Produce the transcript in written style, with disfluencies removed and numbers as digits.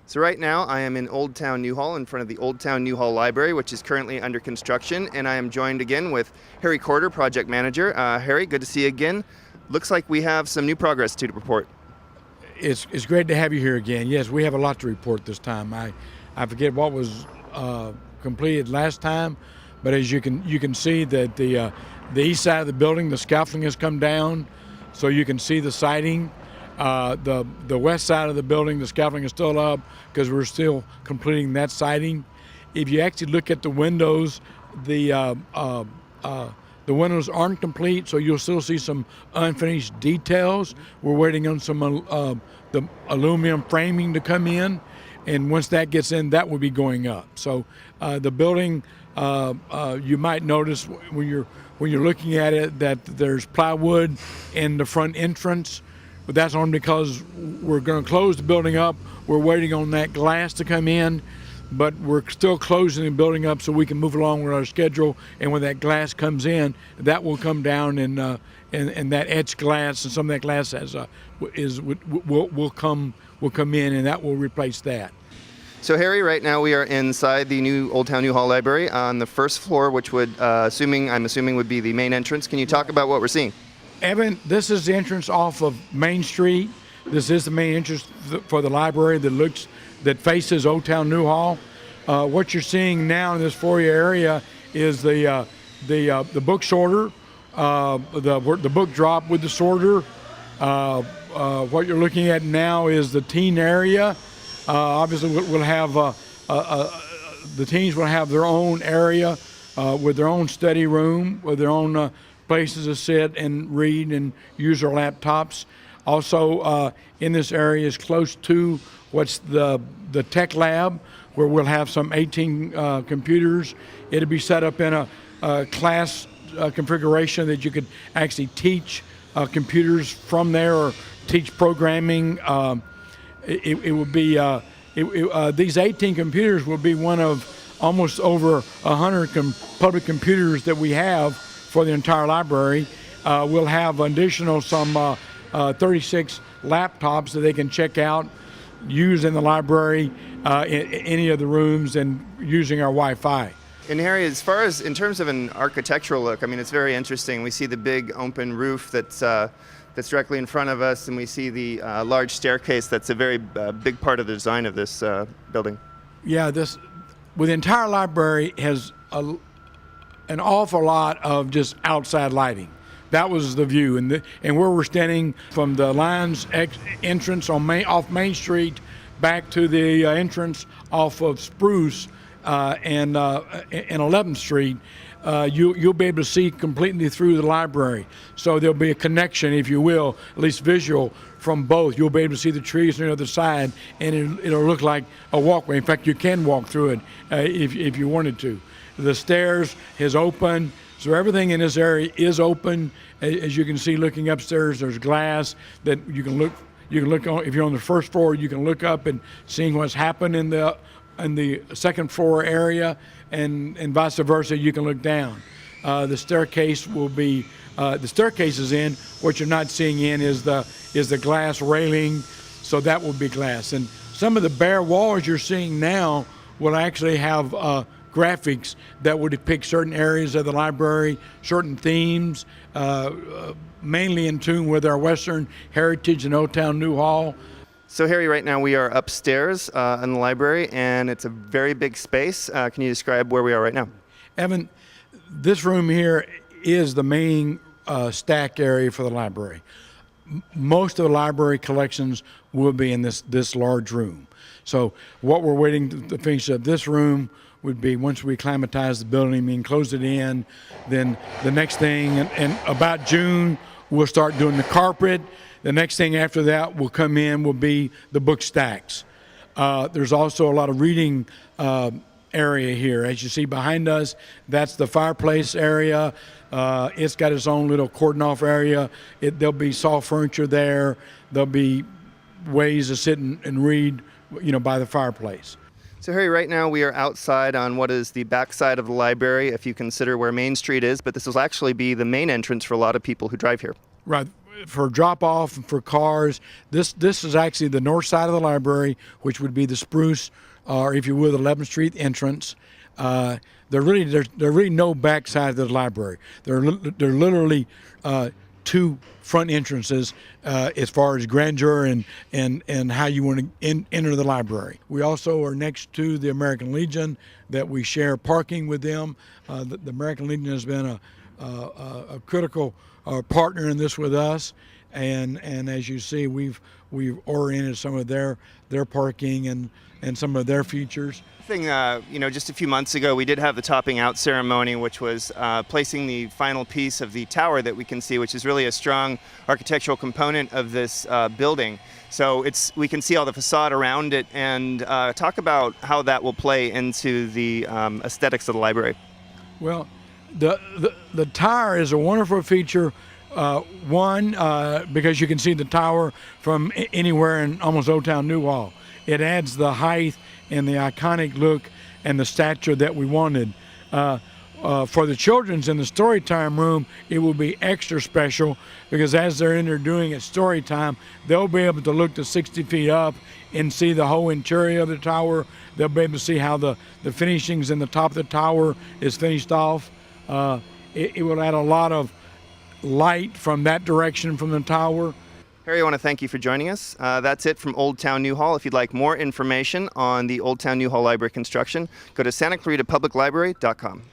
So right now I am in Old Town Newhall in front of the Old Town Newhall Library, which is currently under construction, and I am joined again with Harry Corder, project manager. Harry, good to see you again. Looks like we have some new progress to report. It's great to have you here again. Yes, we have a lot to report this time. I forget what was completed last time, but as you can see that the east side of the building, the scaffolding has come down, so you can see the siding. The west side of the building, the scaffolding is still up because we're still completing that siding. If you actually look at the windows, the windows aren't complete, so you'll still see some unfinished details. We're waiting on some the aluminum framing to come in, and once that gets in, that will be going up. So the building, you might notice when you're looking at it that there's plywood in the front entrance. But that's only because we're going to close the building up. We're waiting on that glass to come in, but we're still closing the building up so we can move along with our schedule. And when that glass comes in, that will come down, and that etched glass and some of that glass will come in, and that will replace that. So Harry, right now we are inside the new Old Town Newhall Library on the first floor, which would, I'm assuming would be the main entrance. Can you talk about what we're seeing? Evan, this is the entrance off of Main Street. This is the main entrance for the library that faces Old Town Newhall. What you're seeing now in this foyer area is the book sorter, the book drop with the sorter. What you're looking at now is the teen area. Obviously, we'll have the teens will have their own area with their own study room, with their own places to sit and read and use their laptops. Also, in this area is close to what's the tech lab, where we'll have some 18 computers. It'll be set up in a class configuration that you could actually teach computers from there or teach programming. It will be these 18 computers will be one of almost over 100 public computers that we have for the entire library. We'll have additional some 36 laptops that they can check out, use in the library, in any of the rooms, and using our Wi-Fi. And Harry, as far as in terms of an architectural look, I mean, it's very interesting. We see the big open roof that's directly in front of us, and we see the large staircase that's a very big part of the design of this building. Yeah, the entire library has an awful lot of just outside lighting. That was the view, and where we're standing from the Lions entrance off Main Street back to the entrance off of Spruce and 11th Street. You'll be able to see completely through the library. So there'll be a connection, if you will, at least visual, from both. You'll be able to see the trees on the other side, and it'll look like a walkway. In fact, you can walk through it if you wanted to. The stairs is open, so everything in this area is open. As you can see, looking upstairs, there's glass that you can look on. If you're on the first floor, you can look up and seeing what's happened in the second floor area, and vice versa. You can look down. The staircase will be the staircase is in. What you're not seeing in is the glass railing, so that will be glass. And some of the bare walls you're seeing now will actually have graphics that will depict certain areas of the library, certain themes, mainly in tune with our Western heritage in Old Town Newhall. So Harry, right now we are upstairs in the library, and it's a very big space. Can you describe where we are right now? Evan, this room here is the main stack area for the library. Most of the library collections will be in this large room. So what we're waiting to finish up this room would be, once we acclimatize the building and close it in, then the next thing, and about June, we'll start doing the carpet. The next thing after that will come in will be the book stacks. There's also a lot of reading area here. As you see behind us, that's the fireplace area. It's got its own little cordon off area. There'll be soft furniture there. There'll be ways to sit and read, by the fireplace. So Harry, right now we are outside on what is the back side of the library, if you consider where Main Street is, but this will actually be the main entrance for a lot of people who drive here. Right. for drop off and for cars. This is actually the north side of the library, which would be the Spruce, or if you will, the 11th Street entrance. There's really no back side of the library. There are literally two front entrances as far as grandeur and how you want to enter the library. We also are next to the American Legion, that we share parking with them. The American Legion has been a critical partner in this with us, and as you see, we've oriented some of their parking and some of their features. Just a few months ago, we did have the topping out ceremony, which was placing the final piece of the tower that we can see, which is really a strong architectural component of this building. So we can see all the facade around it, and talk about how that will play into the aesthetics of the library. Well, the tower is a wonderful feature. One, because you can see the tower from anywhere in almost Old Town Newhall. It adds the height and the iconic look and the stature that we wanted. For the children's in the story time room, it will be extra special, because as they're in there doing it story time, they'll be able to look to 60 feet up and see the whole interior of the tower. They'll be able to see how the finishings in the top of the tower is finished off. It will add a lot of light from that direction from the tower. Harry, I want to thank you for joining us. That's it from Old Town Newhall. If you'd like more information on the Old Town Newhall Library construction, go to SantaClaritaPublicLibrary.com.